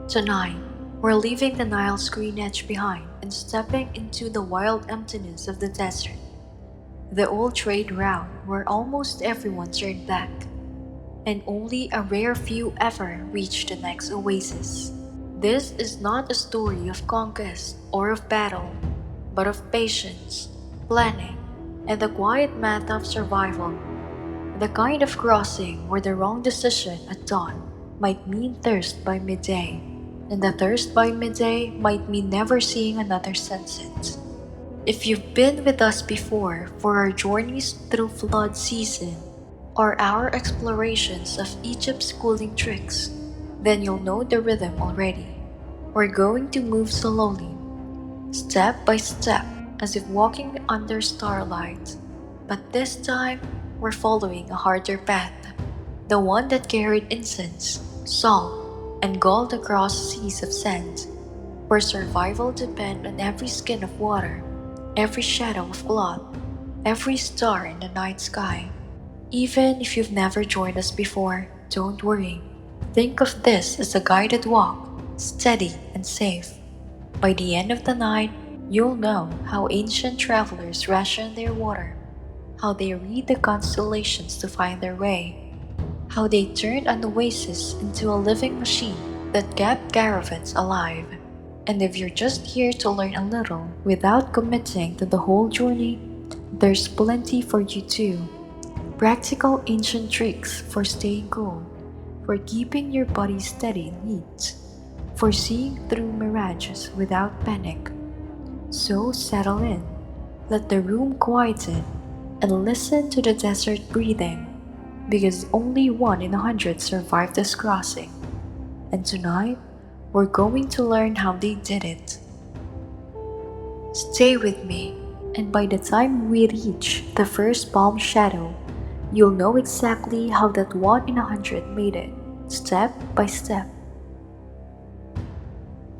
Tonight, we're leaving the Nile's green edge behind and stepping into the wild emptiness of the desert, the old trade route where almost everyone turned back, and only a rare few ever reached the next oasis. This is not a story of conquest or of battle, but of patience, planning, and the quiet math of survival. The kind of crossing where the wrong decision at dawn might mean thirst by midday, and the thirst by midday might mean never seeing another sunset. If you've been with us before for our journeys through flood season or our explorations of Egypt's cooling tricks, then you'll know the rhythm already. We're going to move slowly, step by step, as if walking under starlight. But this time, we're following a harder path, the one that carried incense, salt, and gold across seas of sand, where survival depends on every skin of water, every shadow of cloth, every star in the night sky. Even if you've never joined us before, don't worry. Think of this as a guided walk, steady and safe. By the end of the night, you'll know how ancient travelers ration their water, how they read the constellations to find their way, how they turned an oasis into a living machine that kept caravans alive. And if you're just here to learn a little without committing to the whole journey, there's plenty for you too. Practical ancient tricks for staying cool, for keeping your body steady and neat, for seeing through mirages without panic. So settle in, let the room quieten, and listen to the desert breathing, because only 1 in 100 survive this crossing. And tonight, we're going to learn how they did it. Stay with me, and by the time we reach the first palm shadow, you'll know exactly how that 1 in 100 made it, step by step.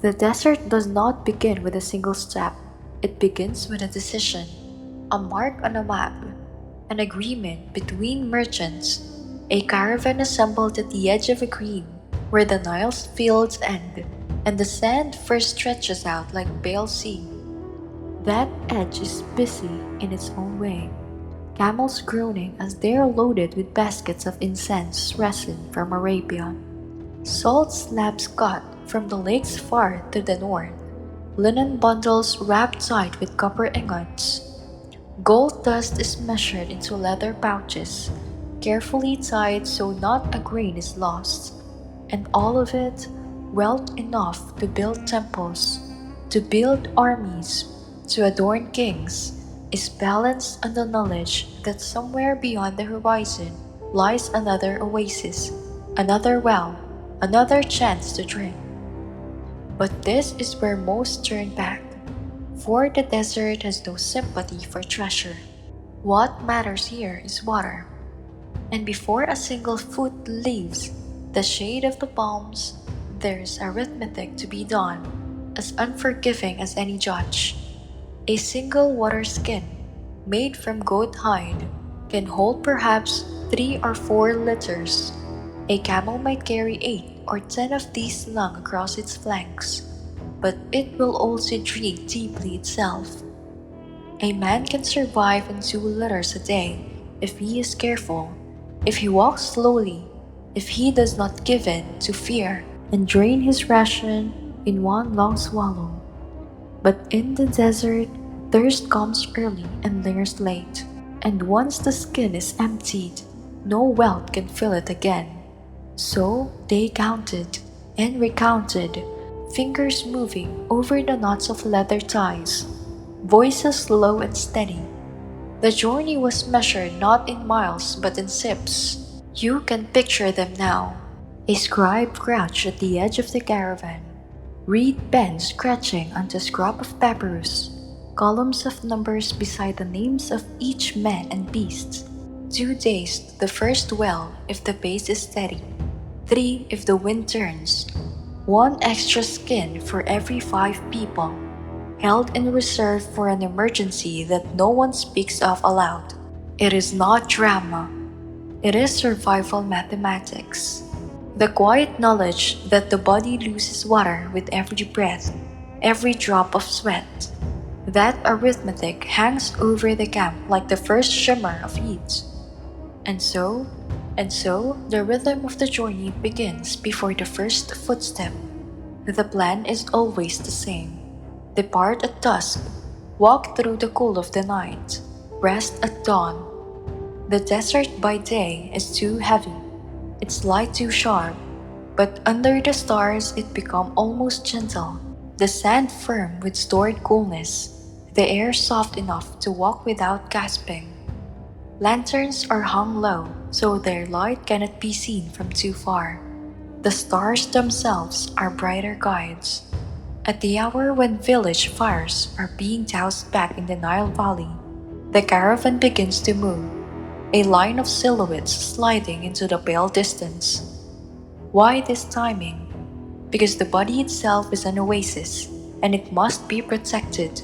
The desert does not begin with a single step, it begins with a decision, a mark on a map, an agreement between merchants, a caravan assembled at the edge of a green where the Nile's fields end, and the sand first stretches out like pale sea. That edge is busy in its own way, camels groaning as they are loaded with baskets of incense resin from Arabia, salt slabs cut from the lakes far to the north, linen bundles wrapped tight with copper ingots. Gold dust is measured into leather pouches, carefully tied so not a grain is lost, and all of it wealth enough to build temples, to build armies, to adorn kings, is balanced on the knowledge that somewhere beyond the horizon lies another oasis, another well, another chance to drink. But this is where most turn back, for the desert has no sympathy for treasure. What matters here is water, and before a single foot leaves the shade of the palms, there's arithmetic to be done, as unforgiving as any judge. A single water skin, made from goat hide, can hold perhaps 3 or 4 liters. A camel might carry 8 or 10 of these slung across its flanks, but it will also drink deeply itself. A man can survive on 2 liters a day if he is careful, if he walks slowly, if he does not give in to fear and drain his ration in one long swallow. But in the desert, thirst comes early and lingers late, and once the skin is emptied, no wealth can fill it again. So they counted and recounted, fingers moving over the knots of leather ties, voices low and steady. The journey was measured not in miles but in sips. You can picture them now. A scribe crouched at the edge of the caravan, reed pen scratching onto a scrap of papyrus, columns of numbers beside the names of each man and beast. 2 days to the first well if the pace is steady, 3 if the wind turns, 1 extra skin for every 5 people, held in reserve for an emergency that no one speaks of aloud. It is not drama, it is survival mathematics. The quiet knowledge that the body loses water with every breath, every drop of sweat. That arithmetic hangs over the camp like the first shimmer of heat. And so, and so, the rhythm of the journey begins before the first footstep. The plan is always the same. Depart at dusk, walk through the cool of the night, rest at dawn. The desert by day is too heavy, its light too sharp, but under the stars it becomes almost gentle. The sand firm with stored coolness, the air soft enough to walk without gasping. Lanterns are hung low, so their light cannot be seen from too far. The stars themselves are brighter guides. At the hour when village fires are being doused back in the Nile Valley, the caravan begins to move, a line of silhouettes sliding into the pale distance. Why this timing? Because the body itself is an oasis, and it must be protected.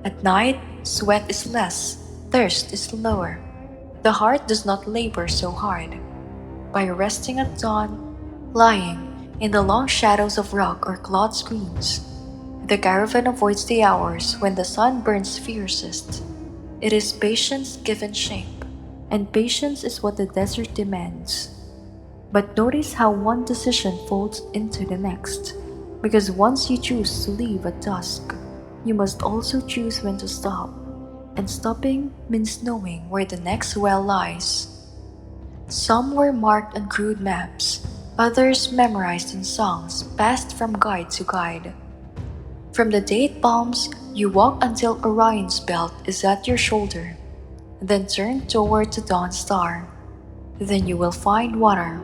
At night, sweat is less, thirst is lower. The heart does not labor so hard. By resting at dawn, lying in the long shadows of rock or cloud screens, the caravan avoids the hours when the sun burns fiercest. It is patience given shape, and patience is what the desert demands. But notice how one decision folds into the next, because once you choose to leave at dusk, you must also choose when to stop, and stopping means knowing where the next well lies. Some were marked on crude maps, others memorized in songs passed from guide to guide. From the date palms, you walk until Orion's belt is at your shoulder, then turn toward the dawn star. Then you will find water.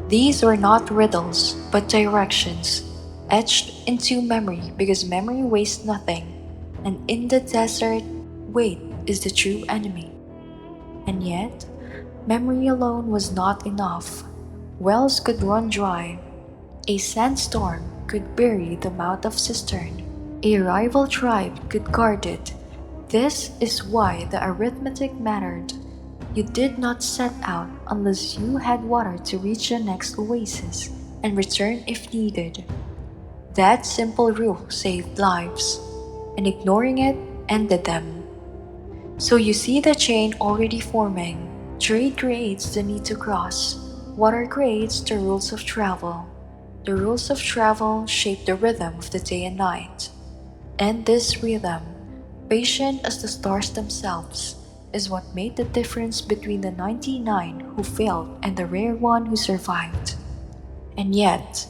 These were not riddles, but directions, etched into memory because memory wastes nothing, and in the desert, wait is the true enemy. And yet, memory alone was not enough. Wells could run dry. A sandstorm could bury the mouth of cistern. A rival tribe could guard it. This is why the arithmetic mattered. You did not set out unless you had water to reach the next oasis and return if needed. That simple rule saved lives, and ignoring it ended them. So you see the chain already forming. Trade creates the need to cross. Water creates the rules of travel. The rules of travel shape the rhythm of the day and night. And this rhythm, patient as the stars themselves, is what made the difference between the 99 who failed and the rare one who survived. And yet,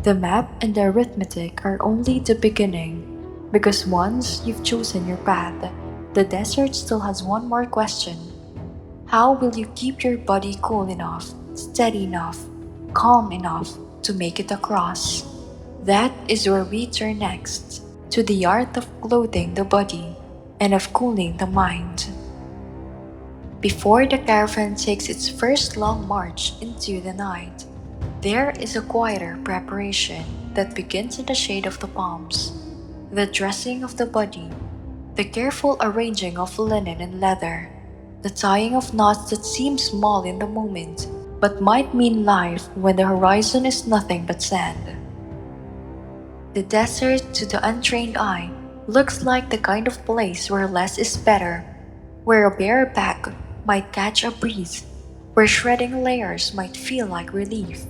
the map and the arithmetic are only the beginning, because once you've chosen your path, the desert still has one more question. How will you keep your body cool enough, steady enough, calm enough to make it across? That is where we turn next, to the art of clothing the body and of cooling the mind. Before the caravan takes its first long march into the night, there is a quieter preparation that begins in the shade of the palms. The dressing of the body, the careful arranging of linen and leather, the tying of knots that seem small in the moment but might mean life when the horizon is nothing but sand. The desert, to the untrained eye, looks like the kind of place where less is better, where a bare back might catch a breeze, where shredding layers might feel like relief.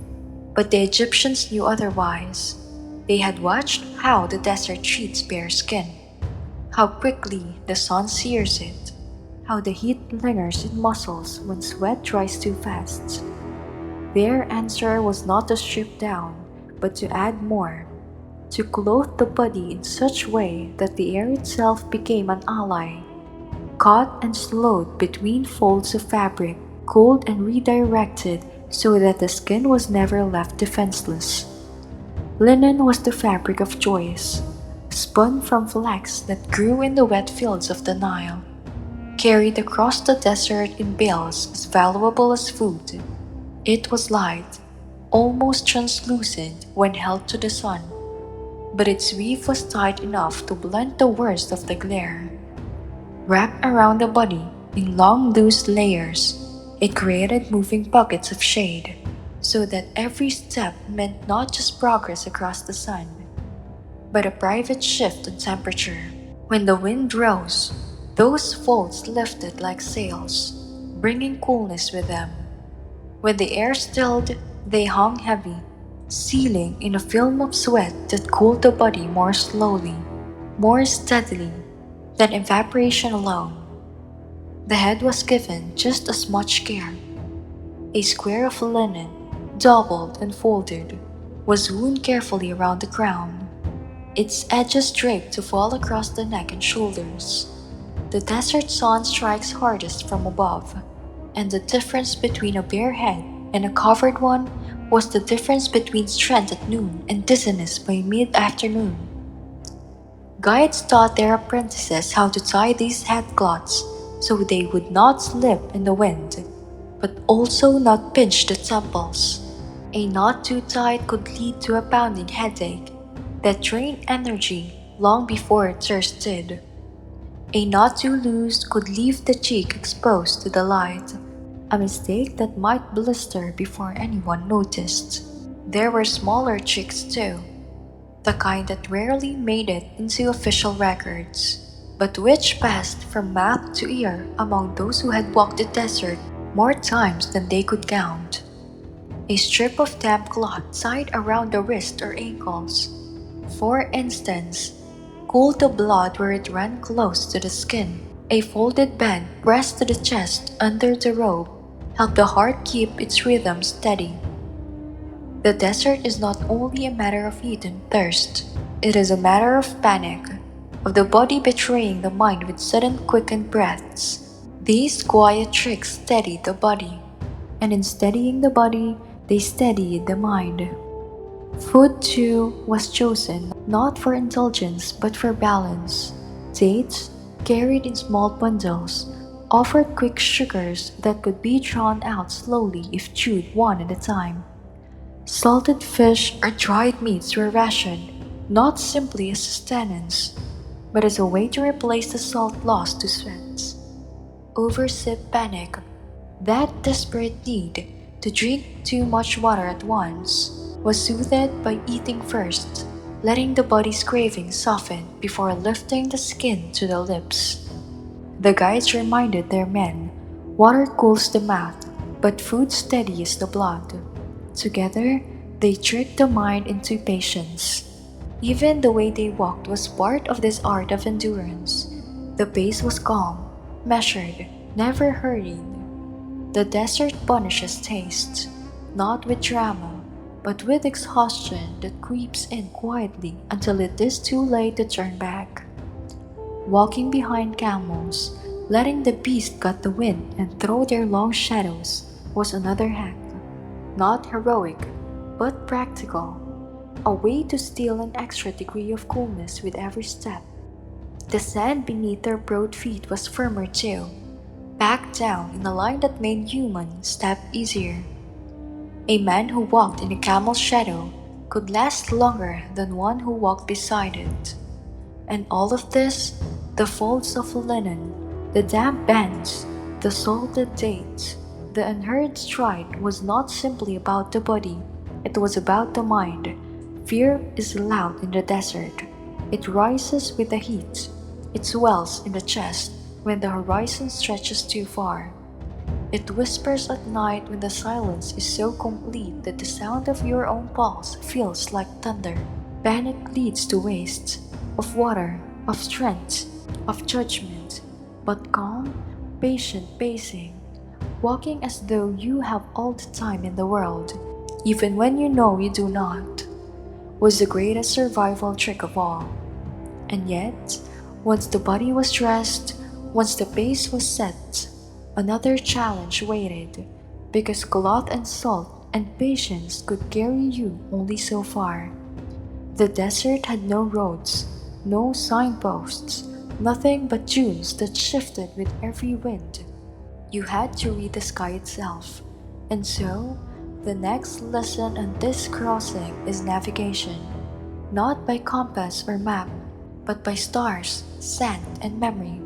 But the Egyptians knew otherwise. They had watched how the desert treats bare skin, how quickly the sun sears it, how the heat lingers in muscles when sweat dries too fast. Their answer was not to strip down, but to add more, to clothe the body in such way that the air itself became an ally, caught and slowed between folds of fabric, cooled and redirected so that the skin was never left defenseless. Linen was the fabric of choice, spun from flax that grew in the wet fields of the Nile, carried across the desert in bales as valuable as food. It was light, almost translucent when held to the sun, but its weave was tight enough to blend the worst of the glare. Wrapped around the body in long loose layers, it created moving pockets of shade. so that every step meant not just progress across the sun, but a private shift in temperature. When the wind rose, those folds lifted like sails, bringing coolness with them. When the air stilled, they hung heavy, sealing in a film of sweat that cooled the body more slowly, more steadily than evaporation alone. The head was given just as much care. A square of linen, doubled and folded, was wound carefully around the crown, its edges draped to fall across the neck and shoulders. The desert sun strikes hardest from above, and the difference between a bare head and a covered one was the difference between strength at noon and dizziness by mid-afternoon. Guides taught their apprentices how to tie these headcloths so they would not slip in the wind, but also not pinch the temples. A knot too tight could lead to a pounding headache that drained energy long before it first did. A knot too loose could leave the cheek exposed to the light, a mistake that might blister before anyone noticed. There were smaller tricks too, the kind that rarely made it into official records, but which passed from mouth to ear among those who had walked the desert more times than they could count. A strip of damp cloth tied around the wrist or ankles, for instance, cooled the blood where it ran close to the skin. A folded band pressed to the chest under the robe helped the heart keep its rhythm steady. The desert is not only a matter of heat and thirst, it is a matter of panic, of the body betraying the mind with sudden quickened breaths. These quiet tricks steadied the body, and in steadying the body, they steadied the mind. Food, too, was chosen not for indulgence but for balance. Dates, carried in small bundles, offered quick sugars that could be drawn out slowly if chewed one at a time. Salted fish or dried meats were rationed, not simply as sustenance, but as a way to replace the salt lost to sweat. Oversip panic, that desperate need to drink too much water at once, was soothed by eating first, letting the body's craving soften before lifting the skin to the lips. The guides reminded their men, water cools the mouth, but food steadies the blood. Together, they tricked the mind into patience. Even the way they walked was part of this art of endurance. The pace was calm, measured, never hurried. The desert punishes taste, not with drama, but with exhaustion that creeps in quietly until it is too late to turn back. Walking behind camels, letting the beast cut the wind and throw their long shadows, was another hack. Not heroic, but practical. A way to steal an extra degree of coolness with every step. The sand beneath their broad feet was firmer too, packed down in a line that made human step easier. A man who walked in a camel's shadow could last longer than one who walked beside it. And all of this, the folds of linen, the damp bands, the salted dates, the unhurried stride was not simply about the body, it was about the mind. Fear is loud in the desert. It rises with the heat. It swells in the chest when the horizon stretches too far. It whispers at night when the silence is so complete that the sound of your own pulse feels like thunder. Panic leads to waste, of water, of strength, of judgment, but calm, patient pacing, walking as though you have all the time in the world, even when you know you do not, was the greatest survival trick of all. And yet, once the body was dressed, once the pace was set, another challenge waited, because cloth and salt and patience could carry you only so far. The desert had no roads, no signposts, nothing but dunes that shifted with every wind. You had to read the sky itself, and so, the next lesson on this crossing is navigation, not by compass or map, but by stars, sand, and memory.